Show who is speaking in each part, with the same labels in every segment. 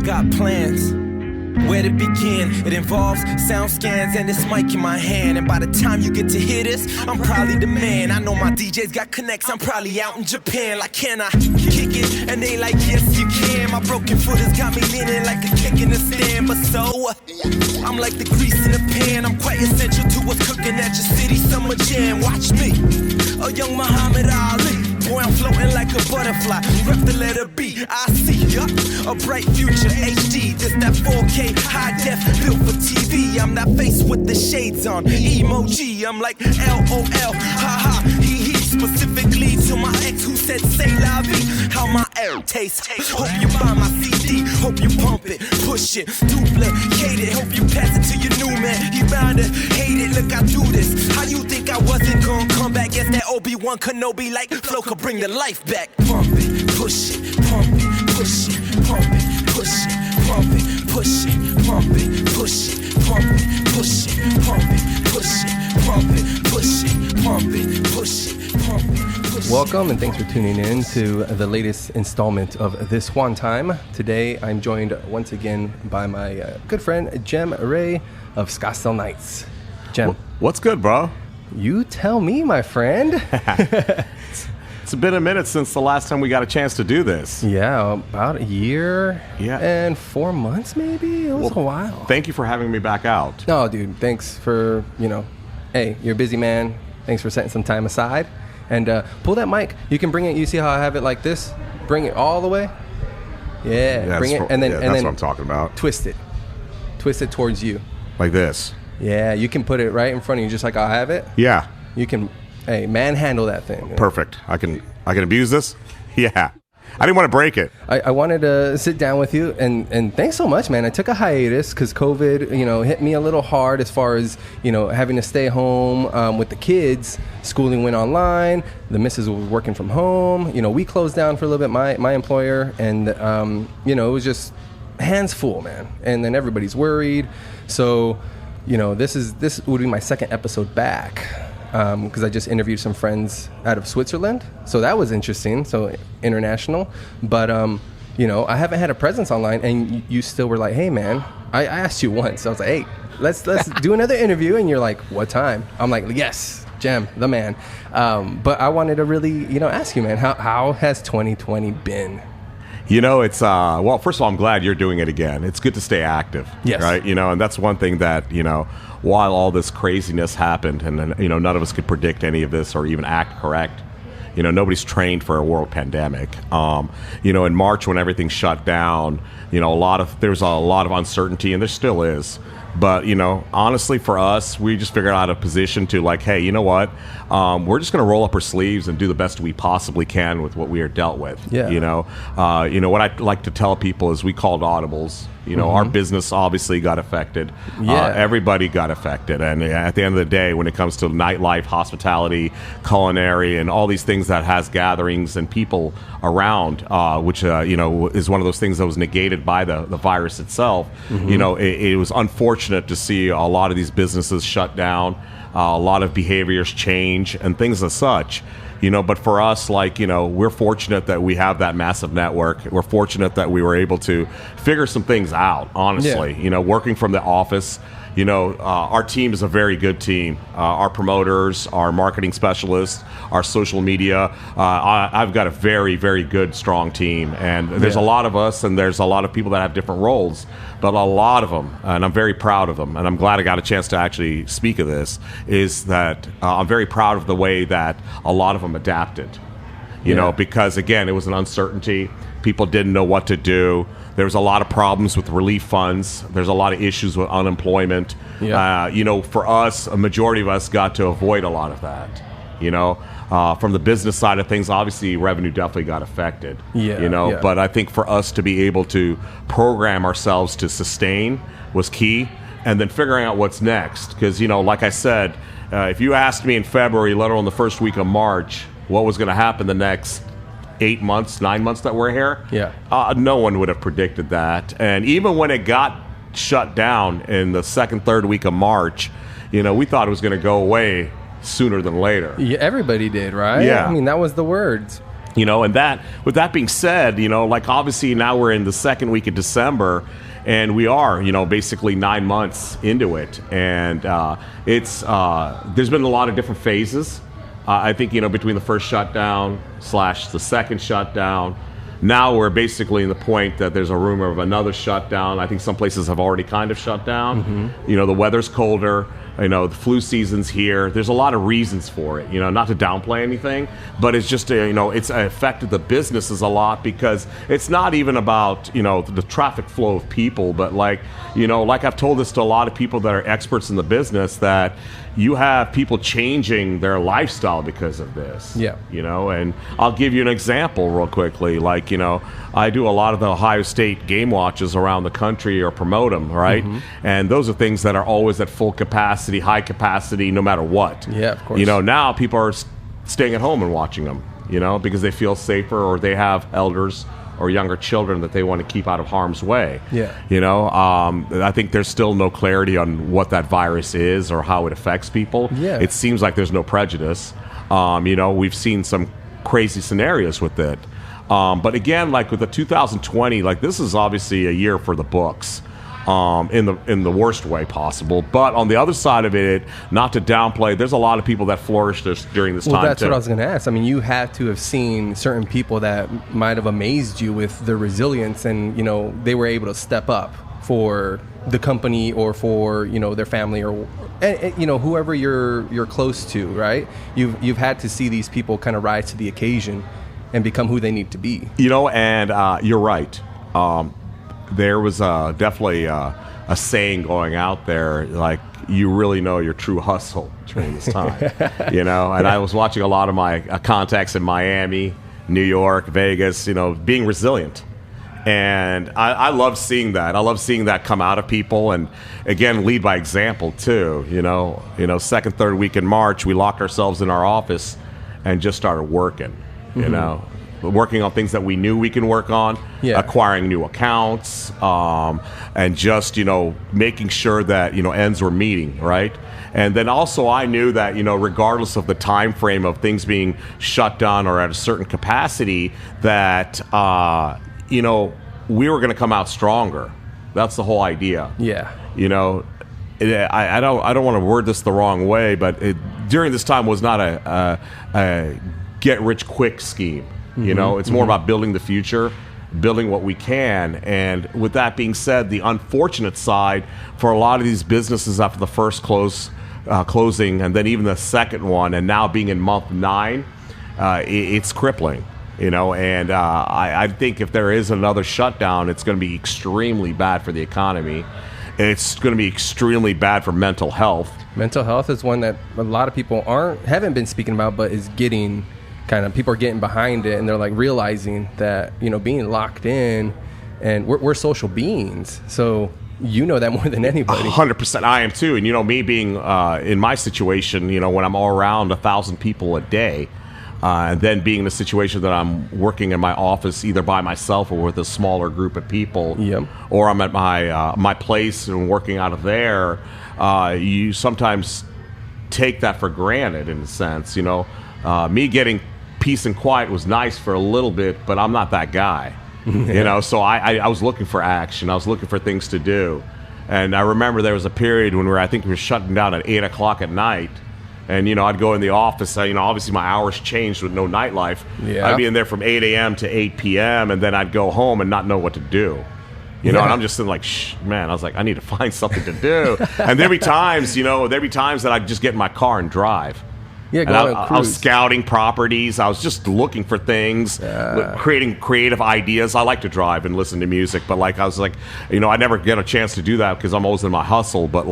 Speaker 1: got plans. Where to begin? It involves sound scans and this mic in my hand. And by the time you get to hear this, I'm probably the man. I know my DJs got connects, I'm probably out in Japan. Like, can I kick it? And they like, yes you can. My broken foot has got me leaning like a kick in the stand. But so, I'm like the grease in the pan. I'm quite essential to what's cooking at your city summer jam. Watch me, a young Muhammad Ali. Boy, I'm floating like a butterfly. Rep the letter B, I see ya. A bright future, HD. This that 4K high def built for TV. I'm that face with the shades on. Emoji, I'm like LOL. Ha ha, he. Specifically to my ex who said say la vie. How my air tastes. Hope you buy my CD. Hope you pump it, push it, duplicate it. Hope you pass it to your new man. He bound to hate it. Look, I do this. How you think I wasn't gonna come back? Guess that Obi-Wan Kenobi like Flo could bring the life back. Pump it, push it, pump it, push it, pump it, push it, pump it, push it, pump it, push it, pump it, push it, pump it, push it, pump it, push it, pump it, push it.
Speaker 2: Welcome and thanks for tuning in to the latest installment of This One Time. Today I'm joined once again by my good friend Jem Ray of Scottsdale Nights. Jem.
Speaker 3: What's good, bro?
Speaker 2: You tell me, my friend.
Speaker 3: It's been a minute since the last time we got a chance to do this.
Speaker 2: Yeah, about a year and 4 months maybe. It was a while.
Speaker 3: Thank you for having me back out.
Speaker 2: No, dude, thanks for, hey, you're a busy man. Thanks for setting some time aside. And pull that mic. You can bring it. You see how I have it like this? Bring it all the way. Yeah, bring it, and then
Speaker 3: that's what I'm talking about.
Speaker 2: Twist it towards you,
Speaker 3: like this.
Speaker 2: Yeah, you can put it right in front of you, just like I have it.
Speaker 3: Yeah,
Speaker 2: you can. Hey, manhandle that thing.
Speaker 3: Perfect. I can abuse this. Yeah. I didn't want to break it.
Speaker 2: I wanted to sit down with you, and thanks so much, man. I took a hiatus because COVID, hit me a little hard as far as, having to stay home with the kids. Schooling went online. The missus was working from home. We closed down for a little bit, my employer, and, it was just hands full, man. And then everybody's worried. So, this would be my second episode back. Because I just interviewed some friends out of Switzerland. So that was interesting. So international. But, I haven't had a presence online. And you still were like, hey, man, I asked you once. I was like, hey, let's do another interview. And you're like, what time? I'm like, yes, Jem, the man. But I wanted to really, ask you, man, how has 2020 been?
Speaker 3: It's, well, first of all, I'm glad you're doing it again. It's good to stay active.
Speaker 2: Yes.
Speaker 3: Right? And that's one thing that, while all this craziness happened and, none of us could predict any of this or even act correct, nobody's trained for a world pandemic. In March when everything shut down, there's a lot of uncertainty, and there still is. But, honestly, for us, we just figured out a position to like, hey, you know what? We're just going to roll up our sleeves and do the best we possibly can with what we are dealt with.
Speaker 2: Yeah.
Speaker 3: What I like to tell people is we called audibles. Our business obviously got affected.
Speaker 2: Yeah.
Speaker 3: Everybody got affected. And at the end of the day, when it comes to nightlife, hospitality, culinary, and all these things that has gatherings and people around, which, is one of those things that was negated by the virus itself, it was unfortunate to see a lot of these businesses shut down, a lot of behaviors change and things as such. But for us, we're fortunate that we have that massive network. We're fortunate that we were able to figure some things out, honestly.
Speaker 2: Yeah.
Speaker 3: Working from the office, our team is a very good team. Our promoters, our marketing specialists, our social media. I've got a very, very good, strong team. And there's a lot of us, and there's a lot of people that have different roles. But a lot of them, and I'm very proud of them, and I'm glad I got a chance to actually speak of this, is that I'm very proud of the way that a lot of them adapted. Because, again, it was an uncertainty. People didn't know what to do. There was a lot of problems with relief funds. There's a lot of issues with unemployment.
Speaker 2: Yeah.
Speaker 3: For us, a majority of us got to avoid a lot of that. From the business side of things, obviously revenue definitely got affected.
Speaker 2: Yeah.
Speaker 3: But I think for us to be able to program ourselves to sustain was key, and then figuring out what's next. Because, like I said, if you asked me in February, let alone the first week of March, what was going to happen the next 8 months, 9 months that we're here, no one would have predicted that. And even when it got shut down in the second, third week of March, we thought it was going to go away sooner than later.
Speaker 2: Yeah, everybody did, right?
Speaker 3: Yeah.
Speaker 2: I mean, that was the words.
Speaker 3: And with that being said, like obviously now we're in the second week of December, and we are, basically 9 months into it, and it's there's been a lot of different phases. I think between the first shutdown / the second shutdown, now we're basically in the point that there's a rumor of another shutdown. I think some places have already kind of shut down. Mm-hmm. The weather's colder. The flu season's here. There's a lot of reasons for it, not to downplay anything, but it's just, it's affected the businesses a lot, because it's not even about, the traffic flow of people, but like I've told this to a lot of people that are experts in the business, that you have people changing their lifestyle because of this.
Speaker 2: Yeah.
Speaker 3: And I'll give you an example real quickly. Like, I do a lot of the Ohio State game watches around the country or promote them, right? Mm-hmm. And those are things that are always at full capacity, high capacity, no matter what.
Speaker 2: Yeah, of course.
Speaker 3: Now people are staying at home and watching them, because they feel safer, or they have elders or younger children that they want to keep out of harm's way.
Speaker 2: Yeah.
Speaker 3: I think there's still no clarity on what that virus is or how it affects people.
Speaker 2: Yeah.
Speaker 3: It seems like there's no prejudice. We've seen some crazy scenarios with it. But again, like with the 2020, like this is obviously a year for the books. In the worst way possible, but on the other side of it, not to downplay, there's a lot of people that flourished during this time.
Speaker 2: Well, that's
Speaker 3: too.
Speaker 2: what I was going to ask. I mean, you had to have seen certain people that might have amazed you with their resilience, and they were able to step up for the company or for their family or whoever you're close to, right? You've had to see these people kind of rise to the occasion and become who they need to be.
Speaker 3: And you're right. There was definitely a saying going out there, like, you really know your true hustle during this time, And I was watching a lot of my contacts in Miami, New York, Vegas, being resilient. And I love seeing that. I love seeing that come out of people, and again, lead by example too. Second, third week in March, we locked ourselves in our office and just started working, working on things that we knew we can work on, acquiring new accounts, and just, making sure that, ends were meeting, right? And then also I knew that, regardless of the time frame of things being shut down or at a certain capacity, that, we were going to come out stronger. That's the whole idea.
Speaker 2: Yeah.
Speaker 3: I don't want to word this the wrong way, but during this time was not a get-rich-quick scheme. It's more about building the future, building what we can. And with that being said, the unfortunate side for a lot of these businesses after the first closing, and then even the second one, and now being in month 9, it's crippling. And I think if there is another shutdown, it's going to be extremely bad for the economy. It's going to be extremely bad for mental health.
Speaker 2: Mental health is one that a lot of people haven't been speaking about, but is getting people are getting behind it, and they're like realizing that being locked in, and we're social beings, so that more than anybody.
Speaker 3: 100%, I am too. And me being in my situation, when I'm all around 1,000 people a day, and then being in a situation that I'm working in my office either by myself or with a smaller group of people, or I'm at my place and working out of there, you sometimes take that for granted in a sense. Me getting peace and quiet was nice for a little bit, but I'm not that guy. So I was looking for action. I was looking for things to do. And I remember there was a period when I think we were shutting down at 8 o'clock at night. And, I'd go in the office. Obviously my hours changed with no nightlife. Yeah. I'd be in there from 8 a.m. to 8 p.m. and then I'd go home and not know what to do. And I'm just sitting like, man, I was like, I need to find something to do. And there'd be times that I'd just get in my car and drive.
Speaker 2: Yeah,
Speaker 3: and I was scouting properties. I was just looking for things, creating creative ideas. I like to drive and listen to music, but I was like, I never get a chance to do that because I'm always in my hustle. But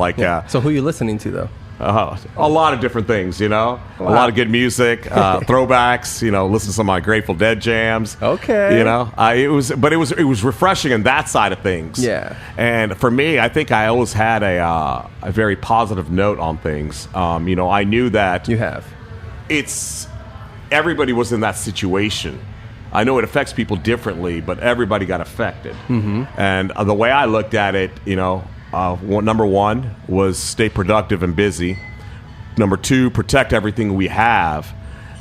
Speaker 2: So who are you listening to though?
Speaker 3: A lot of different things, Wow. A lot of good music, throwbacks, listen to some of my Grateful Dead jams.
Speaker 2: Okay.
Speaker 3: It was refreshing in that side of things.
Speaker 2: Yeah.
Speaker 3: And for me, I think I always had a very positive note on things. I knew that
Speaker 2: you have.
Speaker 3: Everybody was in that situation. I know it affects people differently, but everybody got affected. Mm-hmm. And the way I looked at it, number one was stay productive and busy. Number two, protect everything we have.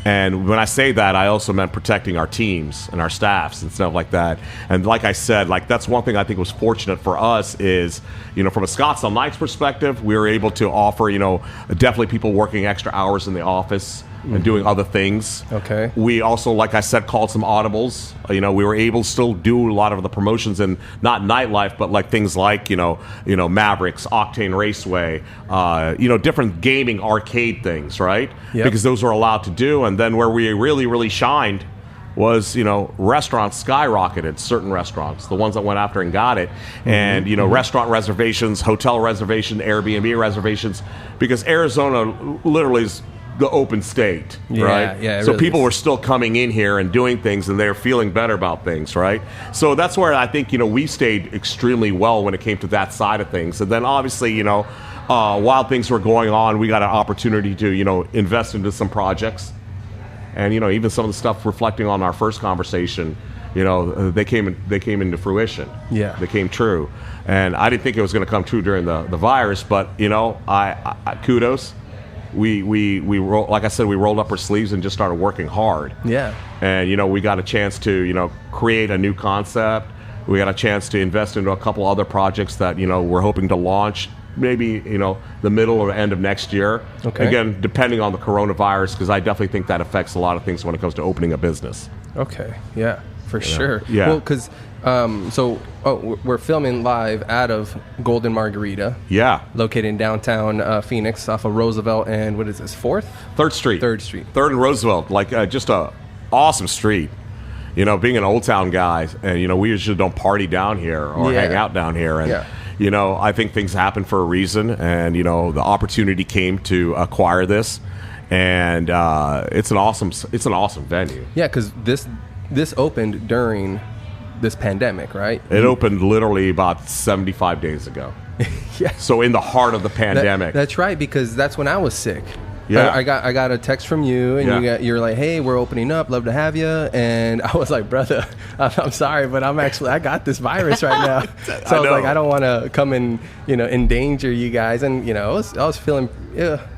Speaker 3: And when I say that, I also meant protecting our teams and our staffs and stuff like that. And like I said, like that's one thing I think was fortunate for us is, you know, from a Scottsdale Nights perspective, we were able to offer, you know, definitely people working extra hours in the office and doing other things.
Speaker 2: Okay.
Speaker 3: We also, like I said, called some audibles. You know, we were able to still do a lot of the promotions and not nightlife, but like things like, you know, Mavericks, Octane Raceway, you know, different gaming arcade things, right?
Speaker 2: Yep.
Speaker 3: Because those were allowed to do. And then where we really, really shined was, you know, restaurants skyrocketed, certain restaurants, the ones that went after and got it. And, you know, restaurant reservations, hotel reservations, Airbnb reservations, because Arizona literally is the open state, right?
Speaker 2: Yeah,
Speaker 3: so
Speaker 2: really
Speaker 3: people
Speaker 2: is.
Speaker 3: were still coming in here and doing things, and they're feeling better about things, right? So that's where I think, you know, we stayed extremely well when it came to that side of things. And then obviously, you know, while things were going on, we got an opportunity to, you know, invest into some projects. And, you know, even some of the stuff reflecting on our first conversation, you know, they came into fruition.
Speaker 2: Yeah.
Speaker 3: They came true. And I didn't think it was going to come true during the virus, but, you know, I kudos. We like I said, we rolled up our sleeves and just started working hard.
Speaker 2: Yeah.
Speaker 3: And, you know, we got a chance to, you know, create a new concept. We got a chance to invest into a couple other projects that, you know, we're hoping to launch maybe, you know, the middle or end of next year.
Speaker 2: Okay.
Speaker 3: Again, depending on the coronavirus, because I definitely think that affects a lot of things when it comes to opening a business.
Speaker 2: Okay. Yeah, for sure.
Speaker 3: Yeah.
Speaker 2: Well, because we're filming live out of Golden Margarita.
Speaker 3: Yeah.
Speaker 2: Located in downtown Phoenix, off of Roosevelt and what is this, 4th?
Speaker 3: 3rd Street.
Speaker 2: 3rd Street.
Speaker 3: 3rd and Roosevelt, like just a awesome street. You know, being an Old Town guy, and, you know, we usually don't party down here or hang out down here. And, you know, I think things happen for a reason. And, you know, the opportunity came to acquire this. And it's an awesome venue.
Speaker 2: Yeah, because this opened during this pandemic, right?
Speaker 3: It opened literally about 75 days ago.
Speaker 2: Yeah.
Speaker 3: So in the heart of the pandemic.
Speaker 2: That's right, because that's when I was sick.
Speaker 3: Yeah.
Speaker 2: I got a text from you, and
Speaker 3: Yeah.
Speaker 2: you're like, "Hey, we're opening up. Love to have you." And I was like, "Brother, I'm sorry, but I got this virus right now." So I was like, "I don't want to come and, you know, endanger you guys." And, you know, I was feeling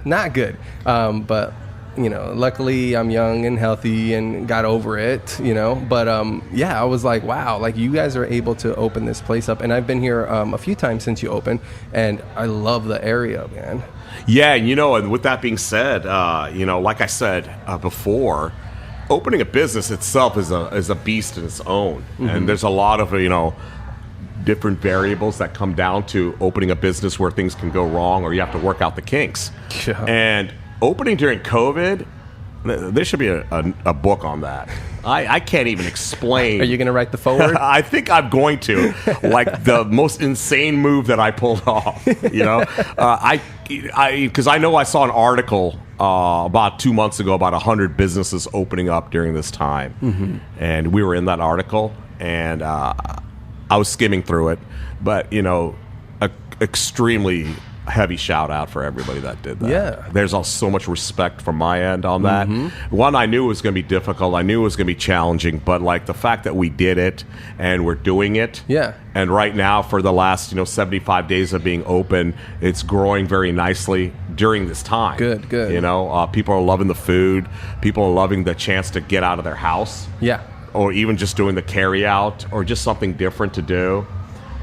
Speaker 2: not good, but, you know, luckily I'm young and healthy and got over it, you know. But yeah, I was like, wow, like you guys are able to open this place up, and I've been here a few times since you opened, and I love the area, man.
Speaker 3: Yeah, you know, and with that being said, you know, like I said before, opening a business itself is a beast in its own, and there's a lot of, you know, different variables that come down to opening a business where things can go wrong, or you have to work out the kinks.
Speaker 2: Yeah.
Speaker 3: And opening during COVID, there should be a book on that. I can't even explain.
Speaker 2: Are you going to write the foreword?
Speaker 3: I think I'm going to. Like the most insane move that I pulled off. You know, because I know I saw an article about 2 months ago about 100 businesses opening up during this time, and we were in that article, and I was skimming through it, but, you know, extremely heavy shout out for everybody that did that.
Speaker 2: Yeah.
Speaker 3: There's also so much respect from my end on that. One, I knew it was going to be difficult. I knew it was going to be challenging, but like the fact that we did it and we're doing it.
Speaker 2: Yeah.
Speaker 3: And right now, for the last, you know, 75 days of being open, it's growing very nicely during this time.
Speaker 2: Good.
Speaker 3: You know, people are loving the food. People are loving the chance to get out of their house.
Speaker 2: Yeah.
Speaker 3: Or even just doing the carry out, or just something different to do.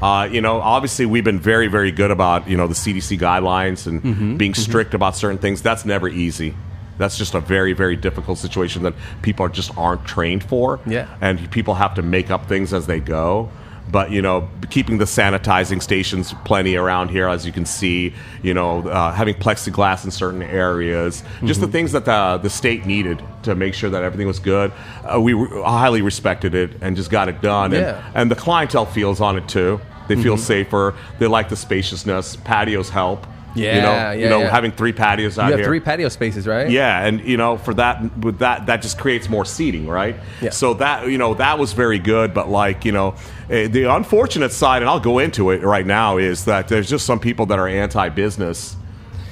Speaker 3: You know, obviously we've been very, very good about, you know, the CDC guidelines and being strict about certain things. That's never easy. That's just a very, very difficult situation that people just aren't trained for.
Speaker 2: Yeah.
Speaker 3: And people have to make up things as they go. But, you know, keeping the sanitizing stations plenty around here, as you can see, you know, having plexiglass in certain areas, just the things that the state needed to make sure that everything was good. We highly respected it and just got it done.
Speaker 2: Yeah.
Speaker 3: And the clientele feels on it, too. They feel safer. They like the spaciousness. Patios help.
Speaker 2: Yeah,
Speaker 3: you know, having 3 patios out
Speaker 2: You
Speaker 3: here.
Speaker 2: have 3 patio spaces, right?
Speaker 3: Yeah, and, you know, for that, with that just creates more seating, right?
Speaker 2: Yeah.
Speaker 3: So that, you know, that was very good. But, like, you know, the unfortunate side, and I'll go into it right now, is that there's just some people that are anti-business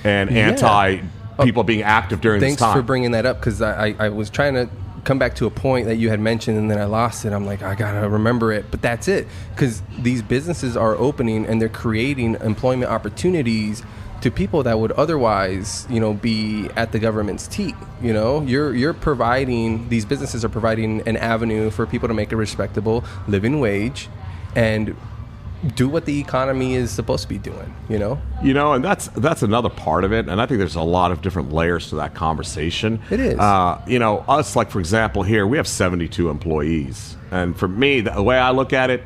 Speaker 3: and anti-people being active during this time.
Speaker 2: Thanks for bringing that up, because I was trying to come back to a point that you had mentioned, and then I lost it. I'm like, I gotta remember it, but that's it, because these businesses are opening and they're creating employment opportunities to people that would otherwise, be at the government's teat. You're providing, these businesses are providing an avenue for people to make a respectable living wage and do what the economy is supposed to be doing,
Speaker 3: and that's another part of it, and I think there's a lot of different layers to that conversation.
Speaker 2: It is.
Speaker 3: Us, like, for example, here we have 72 employees, and for me, the way I look at it,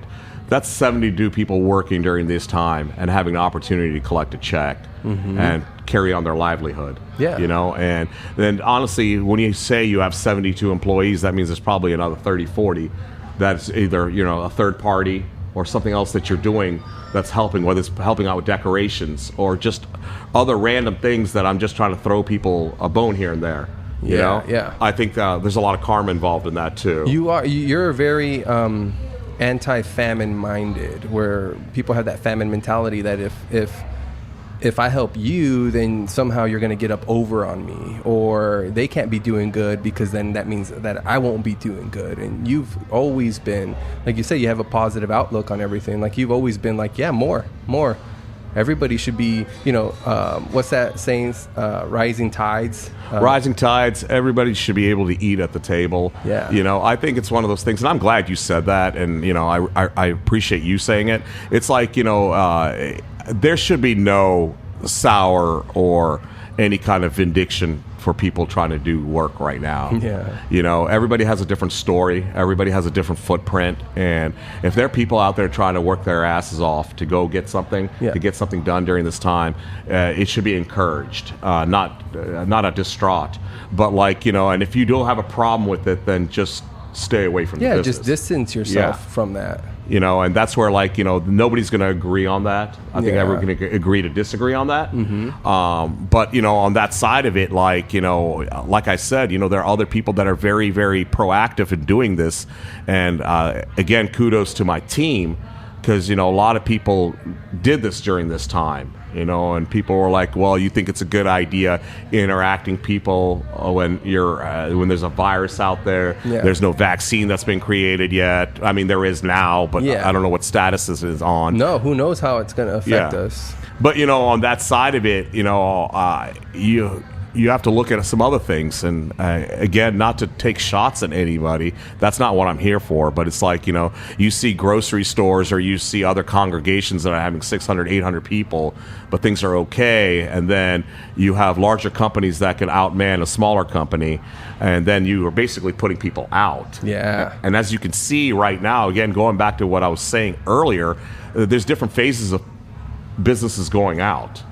Speaker 3: that's 72 people working during this time and having an opportunity to collect a check and carry on their livelihood.
Speaker 2: Yeah.
Speaker 3: And then honestly, when you say you have 72 employees, that means there's probably another 30, 40 that's either, a third party or something else that you're doing that's helping, whether it's helping out with decorations or just other random things that I'm just trying to throw people a bone here and there. You know?
Speaker 2: Yeah.
Speaker 3: I think there's a lot of karma involved in that too.
Speaker 2: You're very anti-famine minded, where people have that famine mentality that if I help you, then somehow you're going to get up over on me, or they can't be doing good because then that means that I won't be doing good. And you've always been, like you said, you have a positive outlook on everything. Like, you've always been like, yeah, more. Everybody should be, what's that saying? Rising tides.
Speaker 3: Rising tides. Everybody should be able to eat at the table.
Speaker 2: Yeah.
Speaker 3: I think it's one of those things, and I'm glad you said that, and I appreciate you saying it. It's like, there should be no sour or any kind of vindication for people trying to do work right now.
Speaker 2: Yeah.
Speaker 3: Everybody has a different story. Everybody has a different footprint. And if there are people out there trying to work their asses off to go get something, to get something done during this time, it should be encouraged, not a distraught. But and if you don't have a problem with it, then just stay away from the business.
Speaker 2: Just distance yourself from that.
Speaker 3: And that's where, nobody's going to agree on that. I think everyone's going to agree to disagree on that. But, on that side of it, like I said, there are other people that are very, very proactive in doing this. And, again, kudos to my team, because, a lot of people did this during this time. And people were like, well, you think it's a good idea interacting people when when there's a virus out there.
Speaker 2: Yeah.
Speaker 3: There's no vaccine that's been created yet. I mean, there is now, but I don't know what status this is on.
Speaker 2: No, who knows how it's going to affect us.
Speaker 3: But, on that side of it, you have to look at some other things. And, again, not to take shots at anybody. That's not what I'm here for. But it's like, you see grocery stores or you see other congregations that are having 600, 800 people, but things are okay. And then you have larger companies that can outman a smaller company. And then you are basically putting people out.
Speaker 2: Yeah.
Speaker 3: And as you can see right now, again, going back to what I was saying earlier, there's different phases of businesses going out,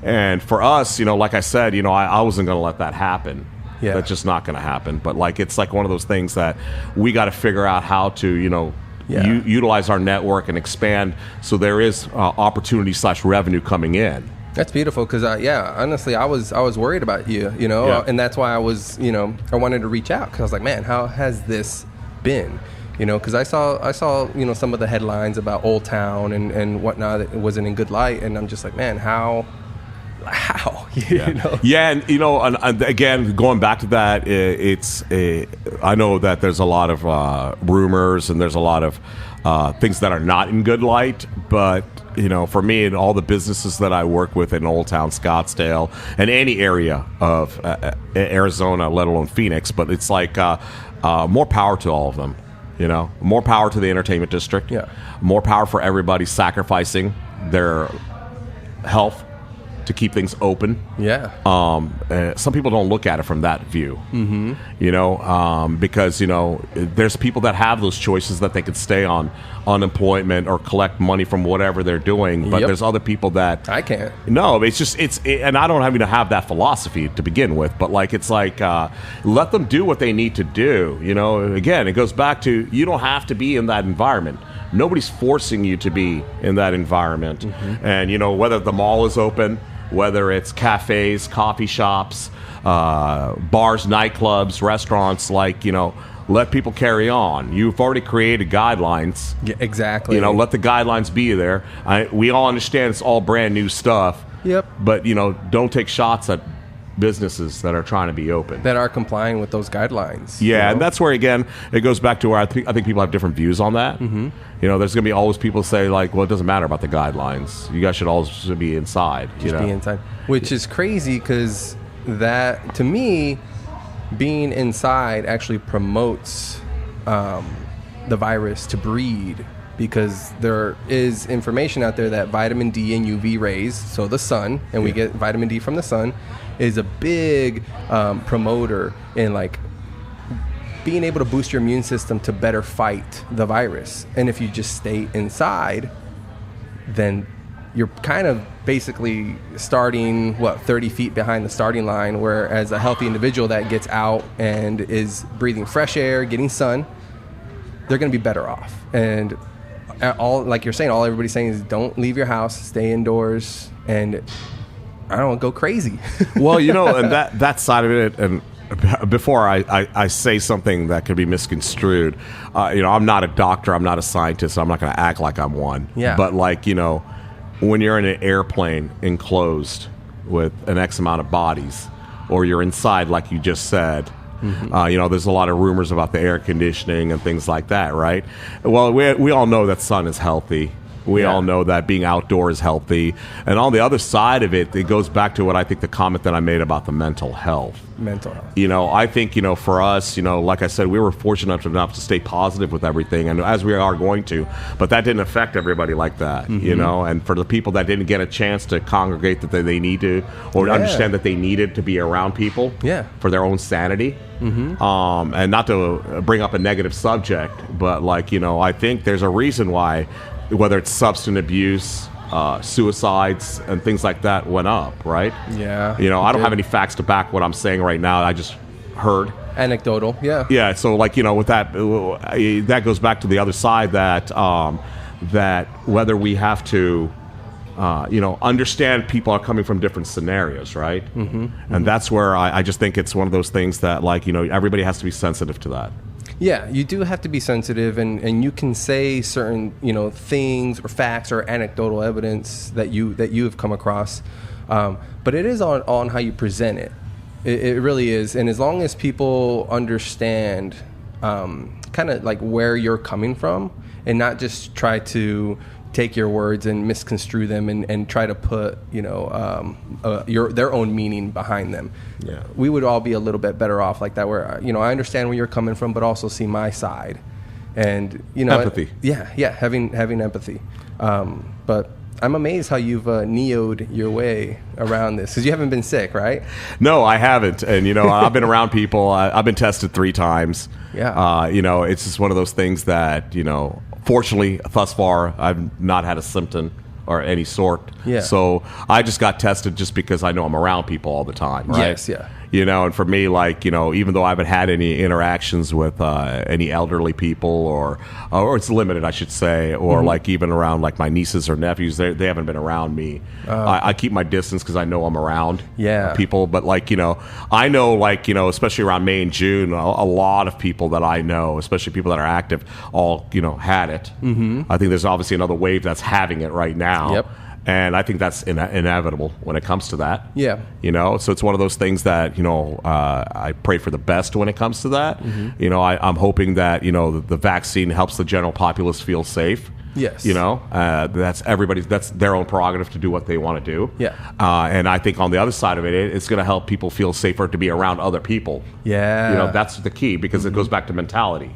Speaker 3: And for us, like I said, I wasn't going to let that happen.
Speaker 2: Yeah.
Speaker 3: That's just not going to happen. But it's like one of those things that we got to figure out how to, utilize our network and expand so there is opportunity / revenue coming in.
Speaker 2: That's beautiful, because honestly, I was worried about you, and that's why I was, I wanted to reach out, because I was like, man, how has this been? Because I saw some of the headlines about Old Town and whatnot. It wasn't in good light, and I'm just like, man, how?
Speaker 3: And again, going back to that, I know that there's a lot of rumors and there's a lot of things that are not in good light, but for me and all the businesses that I work with in Old Town, Scottsdale, and any area of Arizona, let alone Phoenix, but it's like more power to all of them. More power to the entertainment district.
Speaker 2: Yeah.
Speaker 3: More power for everybody sacrificing their health to keep things open.
Speaker 2: Yeah.
Speaker 3: Some people don't look at it from that view. Because there's people that have those choices that they could stay on unemployment or collect money from whatever they're doing. But there's other people that
Speaker 2: I can't.
Speaker 3: No, and I don't even have that philosophy to begin with. But it's like let them do what they need to do. Again, it goes back to, you don't have to be in that environment. Nobody's forcing you to be in that environment. And whether the mall is open, whether it's cafes, coffee shops, bars, nightclubs, restaurants, let people carry on. You've already created guidelines.
Speaker 2: Yeah, exactly.
Speaker 3: Let the guidelines be there. We all understand it's all brand new stuff.
Speaker 2: Yep.
Speaker 3: But, don't take shots at businesses that are trying to be open.
Speaker 2: That are complying with those guidelines.
Speaker 3: Yeah, and that's where, again, it goes back to where I think people have different views on that. Mm-hmm. You know, there's going to be always people say, like, well, it doesn't matter about the guidelines. You guys should always be inside.
Speaker 2: Just be inside. Which is crazy because that, to me, being inside actually promotes the virus to breed, because there is information out there that vitamin D and UV rays, so the sun, and we get vitamin D from the sun, is a big promoter in like being able to boost your immune system to better fight the virus. And if you just stay inside, then you're kind of basically starting 30 feet behind the starting line, whereas a healthy individual that gets out and is breathing fresh air, getting sun, they're going to be better off. And all, like you're saying, all everybody's saying is don't leave your house, stay indoors, and I don't want to go crazy.
Speaker 3: Well, you know, and that side of it, and before I say something that could be misconstrued, you know, I'm not a doctor, I'm not a scientist, so I'm not going to act like I'm one.
Speaker 2: Yeah.
Speaker 3: But like, you know, when you're in an airplane enclosed with an X amount of bodies, or you're inside, like you just said, you know, there's a lot of rumors about the air conditioning and things like that, right? Well, we all know that sun is healthy. We all know that being outdoors is healthy. And on the other side of it, it goes back to what I think the comment that I made about the mental health.
Speaker 2: Mental health.
Speaker 3: You know, I think, you know, for us, you know, like I said, we were fortunate enough to stay positive with everything, and as we are going to, but that didn't affect everybody like that, you know, and for the people that didn't get a chance to congregate that they need to, or understand that they needed to be around people for their own sanity, and not to bring up a negative subject, but like, you know, I think there's a reason why, whether it's substance abuse, suicides, and things like that went up, right?
Speaker 2: Yeah.
Speaker 3: You know, I don't have any facts to back what I'm saying right now. I just heard.
Speaker 2: Anecdotal, yeah.
Speaker 3: Yeah, so like, you know, with that, that goes back to the other side that that whether we have to, you know, understand people are coming from different scenarios, right? And that's where I just think it's one of those things that, like, you know, everybody has to be sensitive to that.
Speaker 2: Yeah, you do have to be sensitive, and you can say certain, you know, things or facts or anecdotal evidence that you have come across, but it is on how you present it. It really is, and as long as people understand kind of like where you're coming from, and not just try to take your words and misconstrue them and try to put, you know, their own meaning behind them. Yeah, we would all be a little bit better off like that, where, you know, I understand where you're coming from, but also see my side, and, you know,
Speaker 3: empathy.
Speaker 2: Having empathy. But I'm amazed how you've neoed your way around this, because you haven't been sick, right?
Speaker 3: No, I haven't, and you know, I've been around people. I've been tested 3 times.
Speaker 2: Yeah.
Speaker 3: You know, it's just one of those things that, you know, fortunately, thus far, I've not had a symptom or any sort.
Speaker 2: Yeah.
Speaker 3: So I just got tested just because I know I'm around people all the time, right?
Speaker 2: Yes, yeah.
Speaker 3: You know, and for me, like, you know, even though I haven't had any interactions with any elderly people, or it's limited, I should say, or like even around like my nieces or nephews, they haven't been around me. I keep my distance because I know I'm around people. But like, you know, I know, like, you know, especially around May and June, a lot of people that I know, especially people that are active, all, you know, had it. I think there's obviously another wave that's having it right now.
Speaker 2: Yep.
Speaker 3: And I think that's inevitable when it comes to that.
Speaker 2: Yeah.
Speaker 3: You know, so it's one of those things that, you know, I pray for the best when it comes to that. You know, I'm hoping that, you know, the vaccine helps the general populace feel safe.
Speaker 2: Yes.
Speaker 3: You know, that's their own prerogative to do what they want to do.
Speaker 2: Yeah.
Speaker 3: And I think on the other side of it, it's going to help people feel safer to be around other people.
Speaker 2: Yeah.
Speaker 3: You know, that's the key, because it goes back to mentality.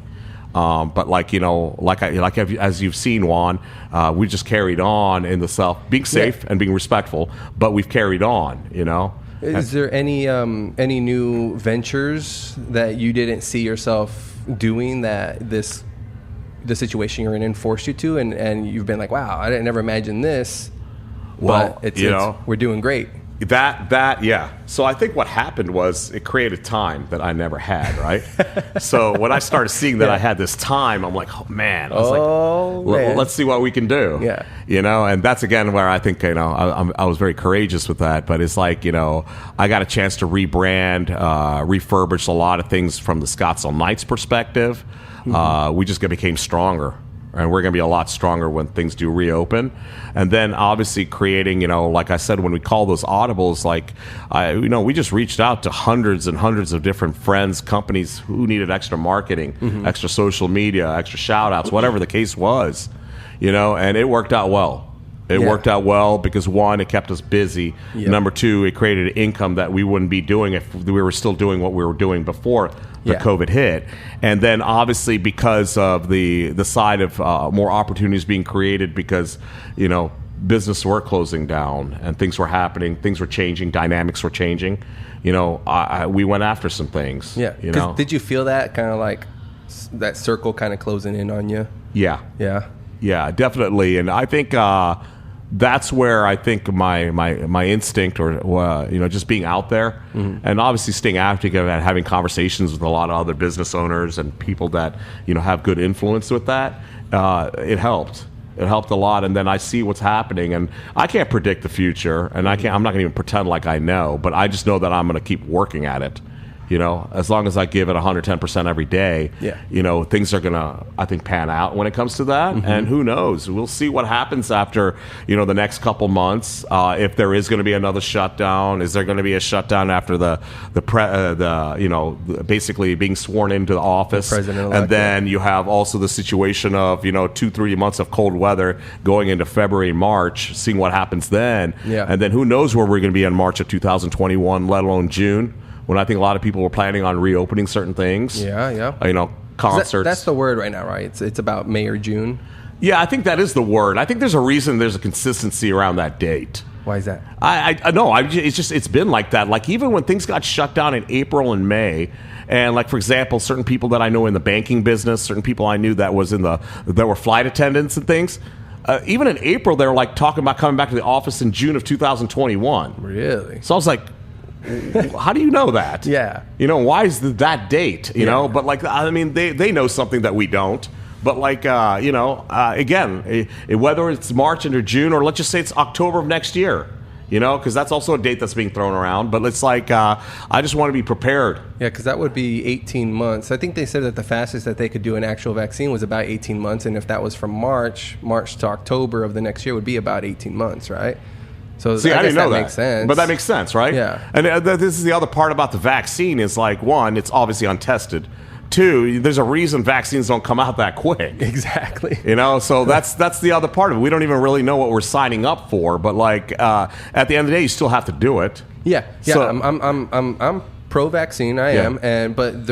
Speaker 3: But like, you know, as you've seen, Juan, we just carried on in the being safe and being respectful, but we've carried on, you know.
Speaker 2: Is there any new ventures that you didn't see yourself doing that the situation you're in forced you to, and you've been like, wow, I didn't never imagine this,
Speaker 3: well,
Speaker 2: but it's we're doing great.
Speaker 3: Yeah. So I think what happened was it created time that I never had, right? So when I started seeing that I had this time, I'm like, oh, man. I was like, let's see what we can do.
Speaker 2: Yeah.
Speaker 3: You know, and that's, again, where I think, you know, I was very courageous with that. But it's like, you know, I got a chance to rebrand, refurbish a lot of things from the Scottsdale Nights perspective. We just became stronger. and we're going to be a lot stronger when things do reopen. And then obviously creating, like I said, when we call those audibles, we just reached out to hundreds and hundreds of different friends, companies who needed extra marketing, extra social media, extra shout outs, whatever the case was, and it worked out well. It worked out well because, one, it kept us busy. Yep. Number two, it created an income that we wouldn't be doing if we were still doing what we were doing before the COVID hit. And then, obviously, because of the side of more opportunities being created because, business were closing down and things were happening, things were changing, dynamics were changing. We went after some things.
Speaker 2: Yeah. Did you feel that kind of like that circle kind of closing in on you?
Speaker 3: Yeah.
Speaker 2: Yeah.
Speaker 3: Yeah, definitely. And I think that's where I think my instinct or just being out there and obviously staying active and having conversations with a lot of other business owners and people that have good influence with that, it helped. It helped a lot. And then I see what's happening, and I can't predict the future, and I'm not going to even pretend like I know, but I just know that I'm going to keep working at it. As long as I give it 110% every day, things are going to, I think, pan out when it comes to that. And who knows? We'll see what happens after, the next couple months. If there is going to be another shutdown, is there going to be a shutdown after basically being sworn into the office? And then you have also the situation of, 2-3 months of cold weather going into February, March, seeing what happens then. Yeah. And then who knows where we're going to be in March of 2021, let alone June, when I think a lot of people were planning on reopening certain things.
Speaker 2: Yeah.
Speaker 3: Concerts.
Speaker 2: That's the word right now, right? It's about May or June.
Speaker 3: Yeah, I think that is the word. I think there's a reason there's a consistency around that date.
Speaker 2: Why is that?
Speaker 3: I know. It's been like that. Like even when things got shut down in April and May, and like for example, certain people that I know in the banking business, certain people I knew that were flight attendants and things. Even in April, they were like talking about coming back to the office in June of 2021.
Speaker 2: Really?
Speaker 3: So I was like, how do you know that?
Speaker 2: Yeah.
Speaker 3: Why is that date? You know, but they know something that we don't. But again, whether it's March into June or let's just say it's October of next year, because that's also a date that's being thrown around. But it's like, I just want to be prepared.
Speaker 2: Yeah, because that would be 18 months. I think they said that the fastest that they could do an actual vaccine was about 18 months. And if that was from March to October of the next year would be about 18 months, right? So
Speaker 3: see, I didn't know that.
Speaker 2: Makes sense.
Speaker 3: But that makes sense, right?
Speaker 2: Yeah.
Speaker 3: And this is the other part about the vaccine is like, one, it's obviously untested. Two, there's a reason vaccines don't come out that quick.
Speaker 2: Exactly.
Speaker 3: So that's the other part of it. We don't even really know what we're signing up for. But at the end of the day, you still have to do it.
Speaker 2: Yeah. Yeah.
Speaker 3: So,
Speaker 2: I'm pro-vaccine. I am. But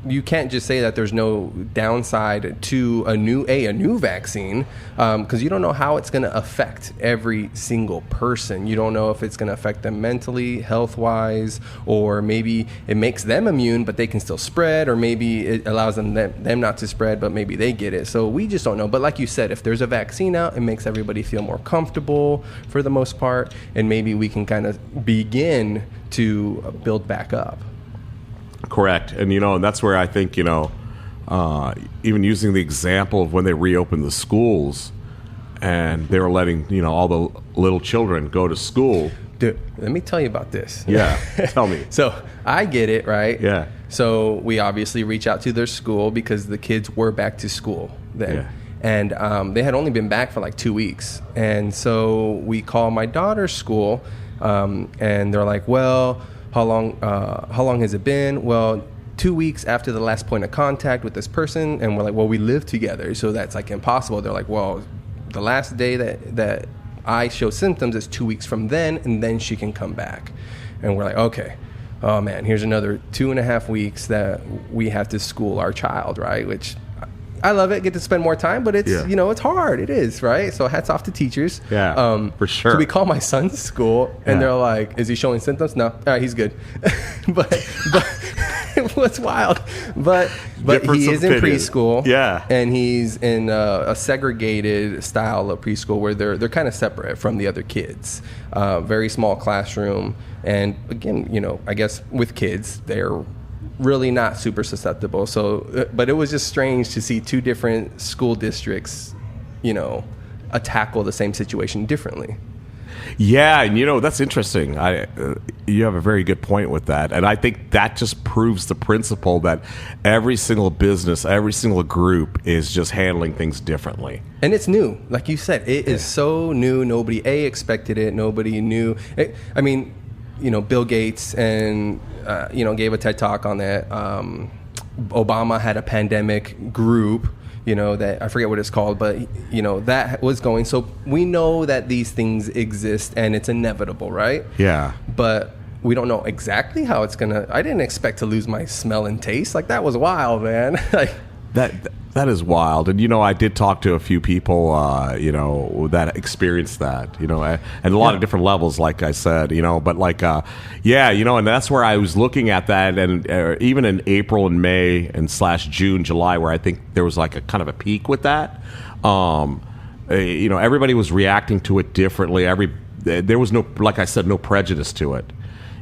Speaker 2: you can't just say that there's no downside to a new vaccine because you don't know how it's going to affect every single person. You don't know if it's going to affect them mentally, health-wise, or maybe it makes them immune, but they can still spread, or maybe it allows them not to spread, but maybe they get it. So we just don't know. But like you said, if there's a vaccine out, it makes everybody feel more comfortable for the most part, and maybe we can kind of begin to build back up.
Speaker 3: Correct. And, and that's where I think, even using the example of when they reopened the schools and they were letting, all the little children go to school.
Speaker 2: Dude, let me tell you about this.
Speaker 3: Yeah, tell me.
Speaker 2: So I get it, right?
Speaker 3: Yeah.
Speaker 2: So we obviously reach out to their school because the kids were back to school then.
Speaker 3: Yeah.
Speaker 2: And they had only been back for like 2 weeks. And so we call my daughter's school and they're like, well, how long has it been? Well, 2 weeks after the last point of contact with this person. And we're like, well, we live together, so that's like impossible. They're like, well, the last day that I show symptoms is 2 weeks from then, and then she can come back. And we're like, okay, oh man, here's another 2.5 weeks that we have to school our child, right? Which I love it, get to spend more time, but it's, it's hard. It is, right? So hats off to teachers.
Speaker 3: Yeah, for sure.
Speaker 2: So we call my son's school, and they're like, is he showing symptoms? No. All right, he's good. but what's wild. But he is in preschool.
Speaker 3: Yeah.
Speaker 2: And he's in a segregated style of preschool where they're kind of separate from the other kids. Very small classroom. And again, I guess with kids, they're really not super susceptible. So, but it was just strange to see two different school districts, tackle the same situation differently.
Speaker 3: Yeah, and that's interesting. You have a very good point with that, and I think that just proves the principle that every single business, every single group is just handling things differently.
Speaker 2: And it's new, like you said. It is so new. Nobody expected it. Nobody knew. I mean, Bill Gates and gave a TED talk on that. Obama had a pandemic group. That I forget what it's called, but that was going. So we know that these things exist and it's inevitable, right?
Speaker 3: Yeah.
Speaker 2: But we don't know exactly how it's gonna. I didn't expect to lose my smell and taste. Like, that was wild, man.
Speaker 3: That is wild. And, I did talk to a few people, that experienced that, and a lot of different levels, like I said, but and that's where I was looking at that. And even in April and May and /June, July, where I think there was like a kind of a peak with that, everybody was reacting to it differently. There was no, like I said, no prejudice to it.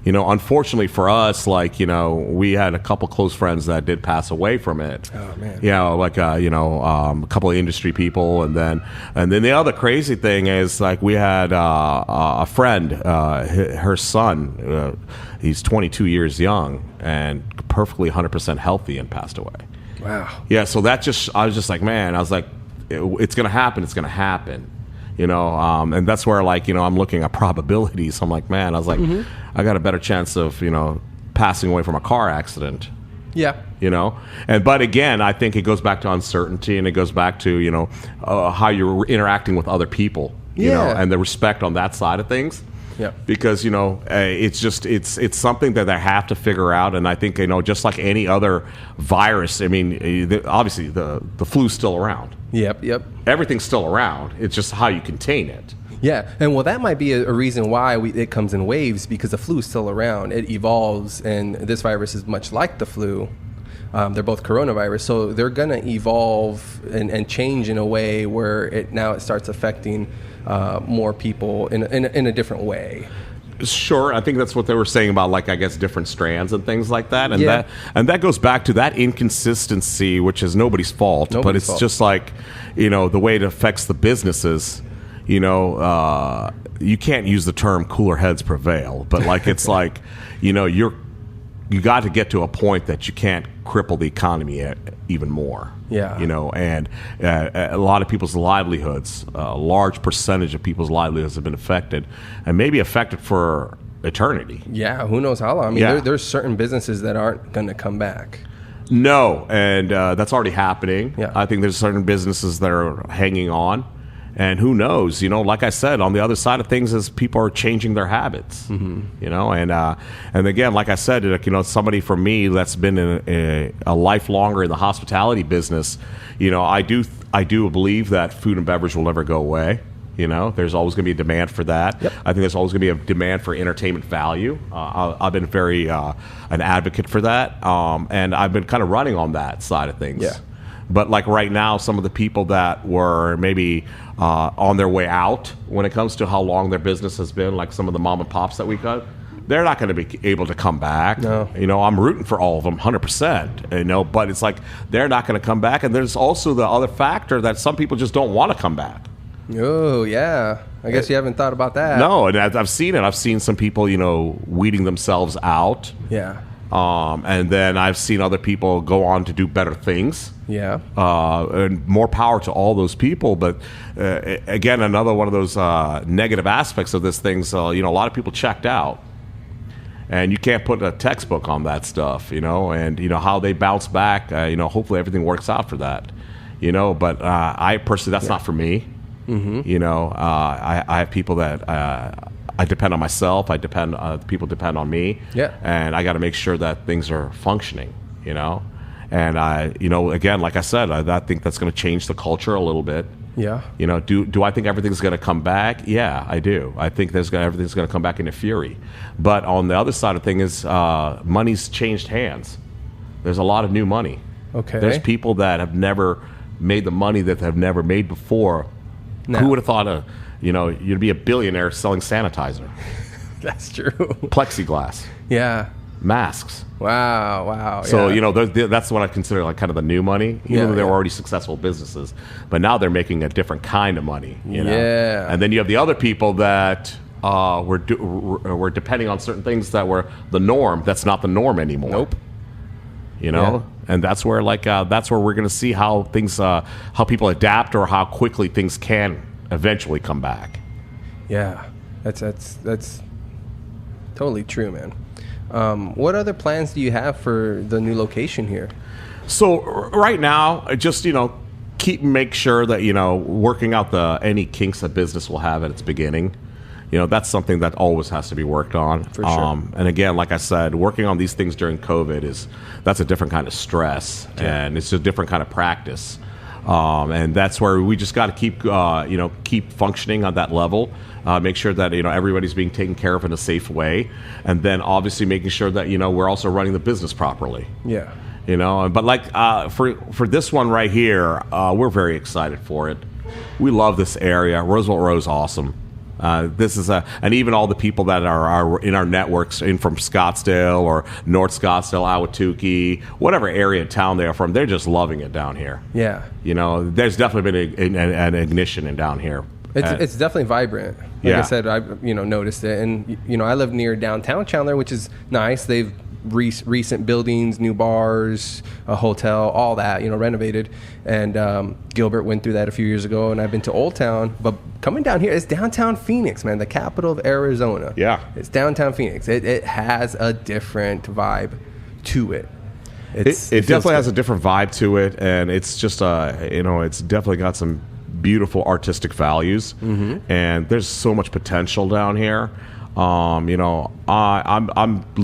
Speaker 3: Unfortunately for us, we had a couple close friends that did pass away from it.
Speaker 2: Oh man.
Speaker 3: A couple of industry people, and then the other crazy thing is, we had a friend, her son, he's 22 years young and perfectly 100% healthy, and passed away.
Speaker 2: Wow.
Speaker 3: Yeah. So I was just like, man, I was like, it's gonna happen. It's gonna happen. And that's where, I'm looking at probabilities. I'm like, man, I was like, I got a better chance of, passing away from a car accident.
Speaker 2: Yeah.
Speaker 3: But again, I think it goes back to uncertainty, and it goes back to, how you're interacting with other people, and the respect on that side of things.
Speaker 2: Yeah.
Speaker 3: Because, it's something that they have to figure out. And I think, just like any other virus, I mean, obviously the flu's still around.
Speaker 2: Yep.
Speaker 3: Everything's still around. It's just how you contain it.
Speaker 2: Yeah, and that might be a reason why it comes in waves, because the flu is still around. It evolves, and this virus is much like the flu. They're both coronavirus, so they're going to evolve and change in a way where it starts affecting more people in a different way.
Speaker 3: Sure, I think that's what they were saying about, I guess, different strands and things like that, and that goes back to that inconsistency, which is nobody's fault, but it's just the way it affects the businesses. You can't use the term "cooler heads prevail," but it's you got to get to a point that you can't cripple the economy even more.
Speaker 2: Yeah.
Speaker 3: And a lot of people's livelihoods, a large percentage of people's livelihoods have been affected, and maybe affected for eternity.
Speaker 2: Yeah, who knows how long? I mean, there's certain businesses that aren't going to come back.
Speaker 3: No, and that's already happening.
Speaker 2: Yeah.
Speaker 3: I think there's certain businesses that are hanging on. And who knows, like I said, on the other side of things is people are changing their habits, and again, like I said, somebody for me that's been in a life longer in the hospitality business, I do believe that food and beverage will never go away. There's always going to be a demand for that.
Speaker 2: Yep.
Speaker 3: I think there's always going to be a demand for entertainment value. I've been very an advocate for that, and I've been kind of running on that side of things.
Speaker 2: Yeah.
Speaker 3: But right now, some of the people that were maybe on their way out when it comes to how long their business has been, like some of the mom and pops that we got, they're not going to be able to come back.
Speaker 2: No.
Speaker 3: I'm rooting for all of them, 100%. But it's they're not going to come back. And there's also the other factor that some people just don't want to come back.
Speaker 2: Oh, yeah. I guess you haven't thought about that.
Speaker 3: No, and I've seen it. I've seen some people, weeding themselves out.
Speaker 2: Yeah.
Speaker 3: And then I've seen other people go on to do better things.
Speaker 2: Yeah.
Speaker 3: And more power to all those people. But again, another one of those negative aspects of this thing. So, a lot of people checked out. And you can't put a textbook on that stuff, and, how they bounce back. Hopefully everything works out for that, But I personally, that's not for me. Mm-hmm. I have people that I depend on myself. People depend on me.
Speaker 2: Yeah.
Speaker 3: And I got to make sure that things are functioning, And again, like I said, I think that's going to change the culture a little bit.
Speaker 2: Yeah.
Speaker 3: Do I think everything's going to come back? Yeah, I do. I think everything's going to come back into fury. But on the other side of things, money's changed hands. There's a lot of new money.
Speaker 2: Okay.
Speaker 3: There's people that have never made the money that they've never made before.
Speaker 2: No.
Speaker 3: Who would have thought you'd be a billionaire selling sanitizer?
Speaker 2: That's true.
Speaker 3: Plexiglass.
Speaker 2: Yeah.
Speaker 3: Masks.
Speaker 2: Wow.
Speaker 3: So,
Speaker 2: yeah.
Speaker 3: that's what I consider kind of the new money, even though they were already successful businesses. But now they're making a different kind of money,
Speaker 2: Yeah.
Speaker 3: And then you have the other people that we're depending on certain things that were the norm. That's not the norm anymore.
Speaker 2: Nope.
Speaker 3: You know, and that's where that's where we're going to see how things how people adapt or how quickly things can eventually come back.
Speaker 2: Yeah, that's totally true, man. What other plans do you have for the new location here?
Speaker 3: So right now, just make sure that working out any kinks that business will have at its beginning. That's something that always has to be worked on.
Speaker 2: For sure.
Speaker 3: And again, like I said, working on these things during COVID that's a different kind of stress, and it's a different kind of practice. And that's where we just got to keep functioning on that level. Make sure that everybody's being taken care of in a safe way, and then obviously making sure that we're also running the business properly.
Speaker 2: Yeah.
Speaker 3: But for this one right here, we're very excited for it. We love this area. Roosevelt Row is awesome. This is and even all the people that are in our networks from Scottsdale or North Scottsdale, Ahwatukee, whatever area of town they are from, they're just loving it down here.
Speaker 2: Yeah.
Speaker 3: There's definitely been an ignition in down here.
Speaker 2: It's definitely vibrant. Like I said, I've noticed it, and I live near downtown Chandler, which is nice. They've recent buildings, new bars, a hotel, all that, renovated. And Gilbert went through that a few years ago, and I've been to Old Town. But coming down here, it's downtown Phoenix, man, the capital of Arizona.
Speaker 3: Yeah.
Speaker 2: It's downtown Phoenix. It has a different vibe to it.
Speaker 3: It definitely has a different vibe to it, and it's just, it's definitely got some beautiful artistic values, and there's so much potential down here. I'm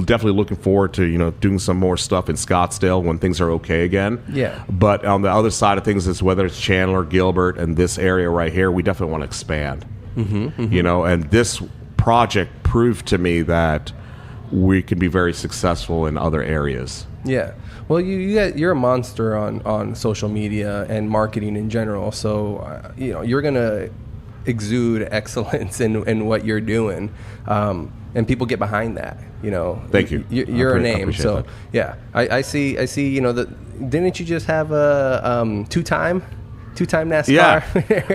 Speaker 3: definitely looking forward to doing some more stuff in Scottsdale when things are okay again.
Speaker 2: Yeah.
Speaker 3: But on the other side of things is whether it's Chandler, Gilbert, and this area right here, we definitely want to expand. And this project proved to me that we can be very successful in other areas.
Speaker 2: Yeah. Well, you're a monster on social media and marketing in general. So, you're going to exude excellence in what you're doing. And people get behind that,
Speaker 3: Thank you.
Speaker 2: You're a name. So,
Speaker 3: that.
Speaker 2: yeah, I see, didn't you just have a two-time NASCAR?
Speaker 3: Yeah.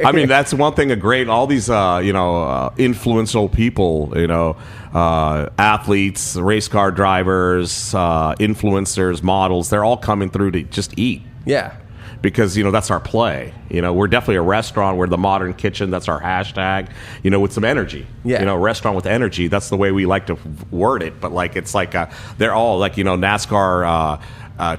Speaker 3: I mean, that's one thing all these, influential people, athletes, race car drivers, influencers, models, they're all coming through to just eat.
Speaker 2: Yeah.
Speaker 3: Because, that's our play. We're definitely a restaurant. We're the modern kitchen. That's our hashtag, with some energy.
Speaker 2: Yeah.
Speaker 3: Restaurant with energy. That's the way we like to word it. But, they're all, NASCAR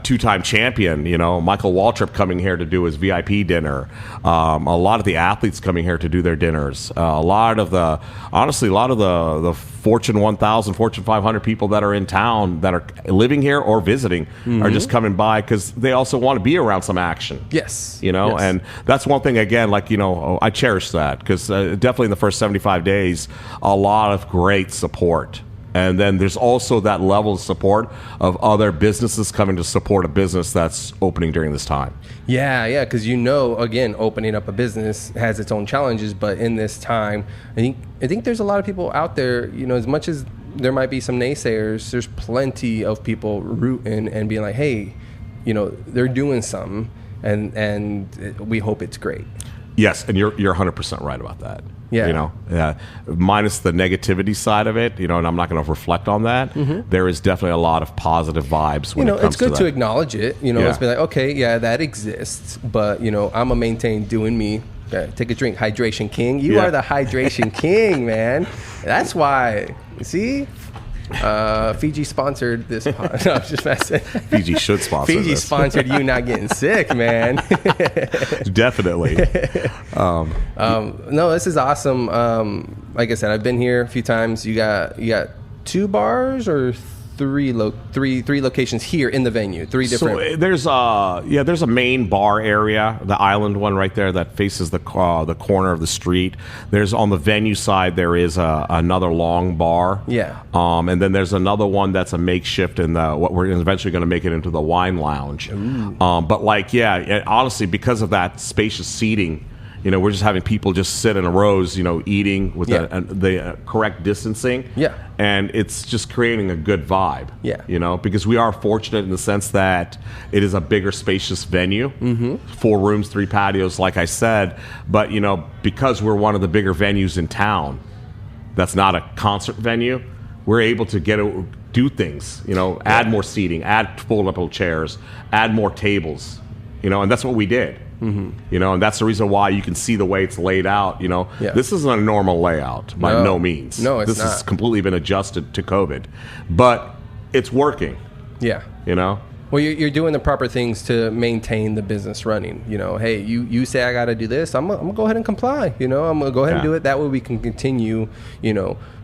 Speaker 3: two-time champion, Michael Waltrip coming here to do his VIP dinner. A lot of the athletes coming here to do their dinners. A lot of the Fortune 1000, Fortune 500 people that are in town that are living here or visiting are just coming by because they also want to be around some action.
Speaker 2: Yes.
Speaker 3: Yes. And that's one thing, again, I cherish that because definitely in the first 75 days, a lot of great support. And then there's also that level of support of other businesses coming to support a business that's opening during this time.
Speaker 2: Yeah, because again, opening up a business has its own challenges, but in this time, I think there's a lot of people out there, as much as there might be some naysayers, there's plenty of people rooting and being like, hey, they're doing something, and we hope it's great.
Speaker 3: Yes, and you're 100% right about that.
Speaker 2: Yeah.
Speaker 3: Minus the negativity side of it, and I'm not going to reflect on that. There is definitely a lot of positive vibes when it comes
Speaker 2: it's good
Speaker 3: to
Speaker 2: to acknowledge it. It's be like, okay, yeah, that exists, but I'm gonna maintain doing me. Take a drink, hydration king. You are the hydration king, man. That's why. See. Fiji sponsored this pod. No, I'm just messing.
Speaker 3: Fiji should sponsor
Speaker 2: Fiji
Speaker 3: this.
Speaker 2: sponsored you not getting sick, man.
Speaker 3: Definitely.
Speaker 2: No, this is awesome. Like I said, I've been here a few times. You got 2 bars or three locations here in the venue. 3 different.
Speaker 3: So there's a main bar area, the island one right there that faces the corner of the street. There's on the venue side there is another long bar.
Speaker 2: Yeah.
Speaker 3: And then there's another one that's a makeshift in what we're eventually going to make it into the wine lounge. But honestly, because of that spacious seating. We're just having people just sit in rows, eating with the correct distancing.
Speaker 2: Yeah.
Speaker 3: And it's just creating a good vibe.
Speaker 2: Yeah.
Speaker 3: Because we are fortunate in the sense that it is a bigger, spacious venue. 4 rooms, 3 patios, like I said. But, because we're one of the bigger venues in town, that's not a concert venue, we're able to do things, add more seating, add fold-up chairs, add more tables, and that's what we did. And that's the reason why you can see the way it's laid out. This isn't a normal layout by no means.
Speaker 2: No, it's
Speaker 3: this
Speaker 2: not.
Speaker 3: has completely been adjusted to COVID, but it's working.
Speaker 2: Yeah. Well, you're doing the proper things to maintain the business running. Hey, you say I got to do this, I'm gonna go ahead and comply. I'm gonna go ahead and do it. That way we can continue,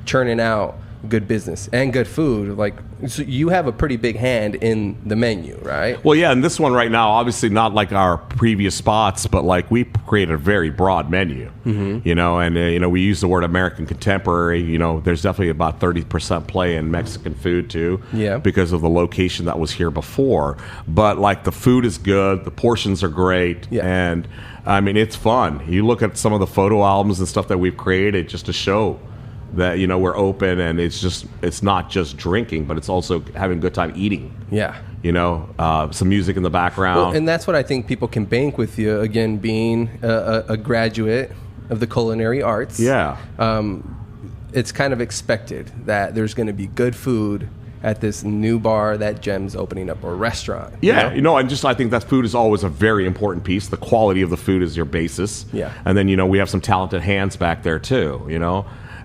Speaker 2: churning out good business and good food. Like, so you have a pretty big hand in the menu, right?
Speaker 3: Well, yeah, and this one right now, obviously not like our previous spots, but like we created a very broad menu, and we use the word American contemporary. There's definitely about 30% play in Mexican food too, because of the location that was here before. But like the food is good, the portions are great, and I mean it's fun. You look at some of the photo albums and stuff that we've created just to show that we're open, and it's not just drinking, but it's also having a good time eating. Some music in the background.
Speaker 2: Well, and that's what I think people can bank with you, again, being a graduate of the culinary arts. It's kind of expected that there's going to be good food at this new bar that Jem's opening up, or restaurant.
Speaker 3: I think that food is always a very important piece. The quality of the food is your basis. And then we have some talented hands back there too.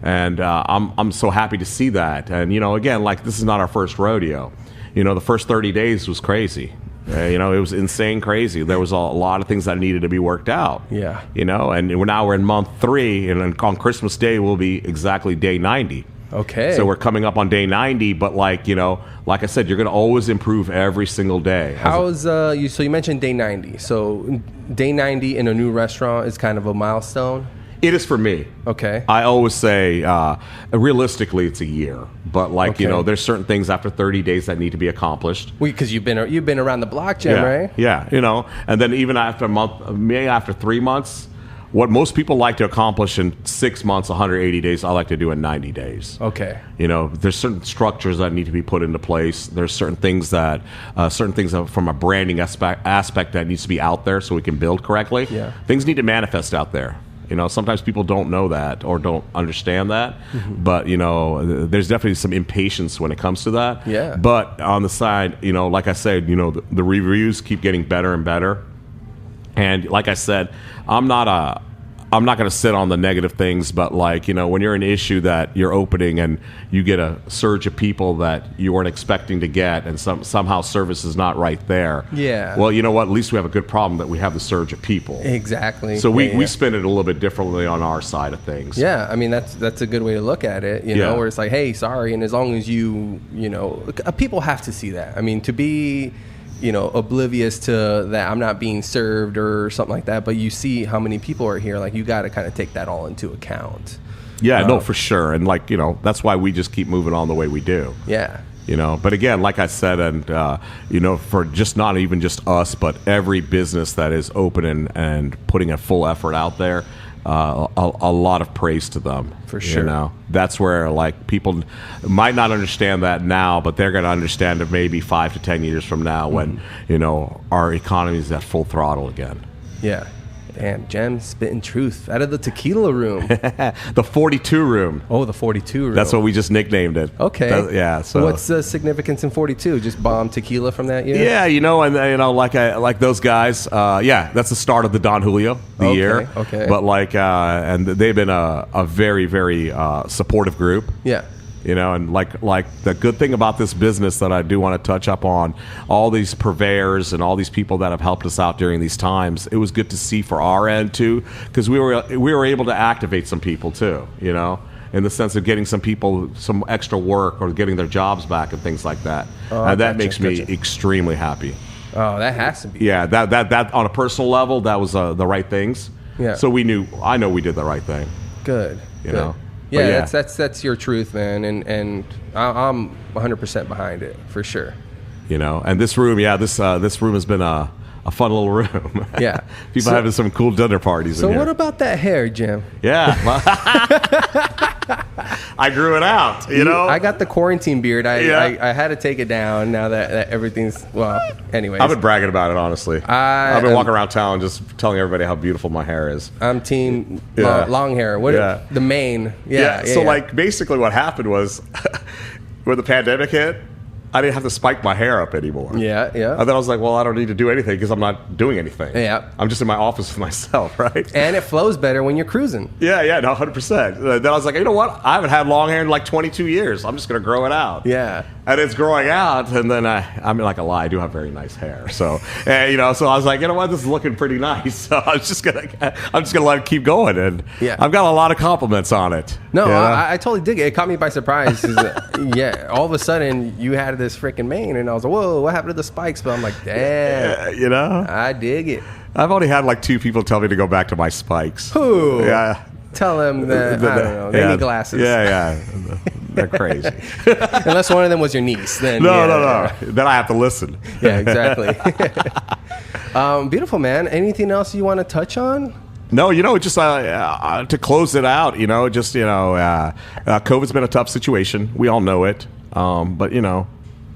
Speaker 3: And I'm so happy to see that. And, again, like this is not our first rodeo. The first 30 days was crazy. It was insane crazy. There was a lot of things that needed to be worked out. And we're in month 3, and on Christmas Day will be exactly day 90.
Speaker 2: Okay.
Speaker 3: So we're coming up on day 90, but like I said, you're going to always improve every single day.
Speaker 2: How's you? So you mentioned day 90. So day 90 in a new restaurant is kind of a milestone.
Speaker 3: It is for me.
Speaker 2: Okay.
Speaker 3: I always say, realistically, it's a year. But there's certain things after 30 days that need to be accomplished.
Speaker 2: Because you've been around the block, Jem, right?
Speaker 3: Yeah. And then even after a month, maybe after 3 months, what most people like to accomplish in 6 months, 180 days, I like to do in 90 days.
Speaker 2: Okay.
Speaker 3: There's certain structures that need to be put into place. There's certain things that from a branding aspect that needs to be out there so we can build correctly. Things need to manifest out there. Sometimes people don't know that or don't understand that, but there's definitely some impatience when it comes to that. But on the side, like I said, the reviews keep getting better and better. And like I said, I'm not going to sit on the negative things, but when you're an issue that you're opening and you get a surge of people that you weren't expecting to get, and somehow service is not right there. Well, you know what? At least we have a good problem that we have the surge of people.
Speaker 2: Exactly.
Speaker 3: So we spin it a little bit differently on our side of things.
Speaker 2: Yeah, I mean that's a good way to look at it. Where it's like, hey, sorry, and as long as people have to see that. I mean, to be oblivious to that I'm not being served or something like that, but you see how many people are here, like you got to kind of take that all into account.
Speaker 3: No, for sure. And that's why we just keep moving on the way we do. But again, like I said, and for just not even just us, but every business that is open and putting a full effort out there, a lot of praise to them.
Speaker 2: For sure.
Speaker 3: That's where people might not understand that now, but they're going to understand it maybe 5 to 10 years from now when our economy is at full throttle again.
Speaker 2: Damn, Jem spitting truth out of the tequila room.
Speaker 3: The 42 room.
Speaker 2: Oh, the 42 room.
Speaker 3: That's what we just nicknamed it.
Speaker 2: Okay.
Speaker 3: So
Speaker 2: what's the significance in 42? Just bomb tequila from that year?
Speaker 3: Like those guys. That's the start of the Don Julio year.
Speaker 2: Okay.
Speaker 3: But and they've been a very, very supportive group. And like the good thing about this business that I do want to touch up on, all these purveyors and all these people that have helped us out during these times, it was good to see for our end too, because we were able to activate some people too, in the sense of getting some people some extra work or getting their jobs back and things like that. And that makes me extremely happy.
Speaker 2: Oh, that has to be.
Speaker 3: Yeah, that on a personal level, that was the right things. So I know we did the right thing.
Speaker 2: Good.
Speaker 3: Good.
Speaker 2: Yeah, that's your truth, man, and I'm 100% behind it for sure.
Speaker 3: And this room, this room has been a fun little room. People having some cool dinner parties.
Speaker 2: So
Speaker 3: in here.
Speaker 2: what about that hair, Jem?
Speaker 3: Yeah. I grew it out, you know?
Speaker 2: I got the quarantine beard.
Speaker 3: Yeah.
Speaker 2: I had to take it down now that everything's, well, anyways.
Speaker 3: I've been bragging about it, honestly. I've been walking around town just telling everybody how beautiful my hair is.
Speaker 2: I'm team long hair. The mane.
Speaker 3: So, like, basically what happened was when the pandemic hit, I didn't have to spike my hair up anymore.
Speaker 2: Yeah.
Speaker 3: And then I was like, well, I don't need to do anything because I'm not doing anything.
Speaker 2: Yeah.
Speaker 3: I'm just in my office with myself, right?
Speaker 2: And it flows better when you're cruising.
Speaker 3: Yeah, no, 100%. Then I was like, you know what? I haven't had long hair in like 22 years. I'm just going to grow it out.
Speaker 2: Yeah.
Speaker 3: And it's growing out, and then I'm like a lie. I do have very nice hair, so so I was like, you know what, this is looking pretty nice. So I'm just gonna let it keep going, and I've got a lot of compliments on it.
Speaker 2: No, I totally dig it. It caught me by surprise. All of a sudden you had this freaking mane, and I was like, whoa, what happened to the spikes? But I'm like, damn, I dig it.
Speaker 3: I've only had like 2 people tell me to go back to my spikes.
Speaker 2: Who?
Speaker 3: Yeah.
Speaker 2: Tell them that, I don't know, they need glasses.
Speaker 3: Yeah. They're crazy.
Speaker 2: Unless one of them was your niece. Then
Speaker 3: No. Then I have to listen.
Speaker 2: Yeah, exactly. Beautiful, man. Anything else you want to touch on?
Speaker 3: No, just to close it out, COVID's been a tough situation. We all know it. But,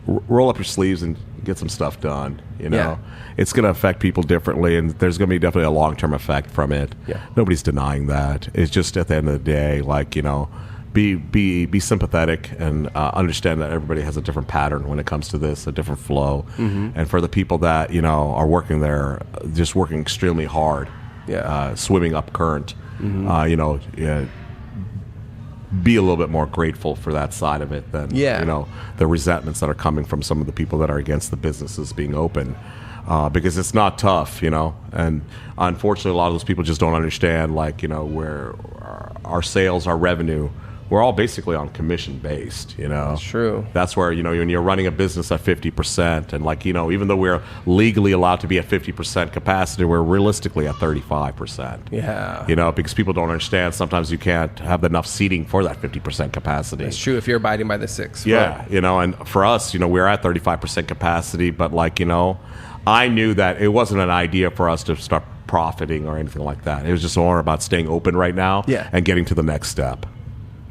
Speaker 3: roll up your sleeves and get some stuff done,
Speaker 2: Yeah.
Speaker 3: It's going to affect people differently, and there's going to be definitely a long-term effect from it.
Speaker 2: Yeah.
Speaker 3: Nobody's denying that. It's just at the end of the day, like, be sympathetic and understand that everybody has a different pattern when it comes to this, a different flow. Mm-hmm. And for the people that, are working there, just working extremely hard, swimming up current, be a little bit more grateful for that side of it than, the resentments that are coming from some of the people that are against the businesses being open. Because it's not tough, and unfortunately a lot of those people just don't understand, like, where our sales, our revenue, we're all basically on commission based,
Speaker 2: That's true.
Speaker 3: That's where, when you're running a business at 50% and, like, even though we're legally allowed to be at 50% capacity, we're realistically at 35%.
Speaker 2: Yeah.
Speaker 3: Because people don't understand sometimes you can't have enough seating for that 50% capacity.
Speaker 2: It's true if you're abiding by the 6.
Speaker 3: Yeah, and for us, we're at 35% capacity, but, like, I knew that it wasn't an idea for us to start profiting or anything like that. It was just more about staying open right now and getting to the next step.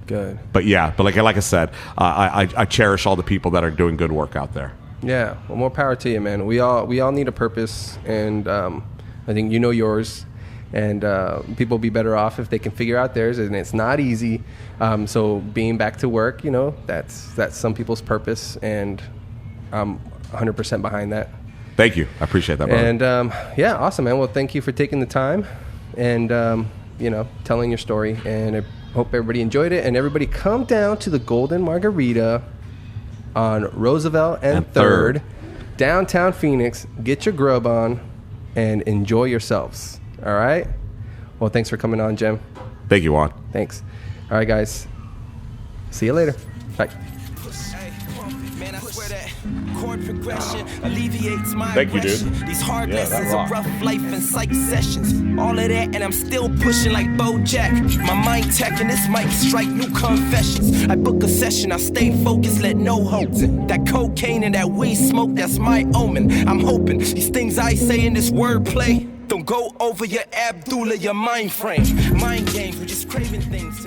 Speaker 2: Good.
Speaker 3: But like I said, I cherish all the people that are doing good work out there.
Speaker 2: Yeah. Well, more power to you, man. We all need a purpose, and I think yours, and people will be better off if they can figure out theirs, and it's not easy. So being back to work, that's some people's purpose, and I'm 100% behind that.
Speaker 3: Thank you. I appreciate that, brother.
Speaker 2: And awesome, man. Well, thank you for taking the time and telling your story, and I hope everybody enjoyed it. And everybody come down to the Golden Margarita on Roosevelt and 3rd, downtown Phoenix. Get your grub on and enjoy yourselves. All right? Well, thanks for coming on, Jim.
Speaker 3: Thank you, Juan.
Speaker 2: Thanks. All right, guys. See you later. Bye.
Speaker 1: Progression alleviates my
Speaker 3: Thank you, dude.
Speaker 1: These hard lessons of rough life and psych sessions. All of that, and I'm still pushing like BoJack. My mind tech and this mic strike new confessions. I book a session, I stay focused, let no hopes. That cocaine and that weed smoke, that's my omen. I'm hoping these things I say in this wordplay don't go over your Abdullah, your mind frame. Mind games, we're just craving things.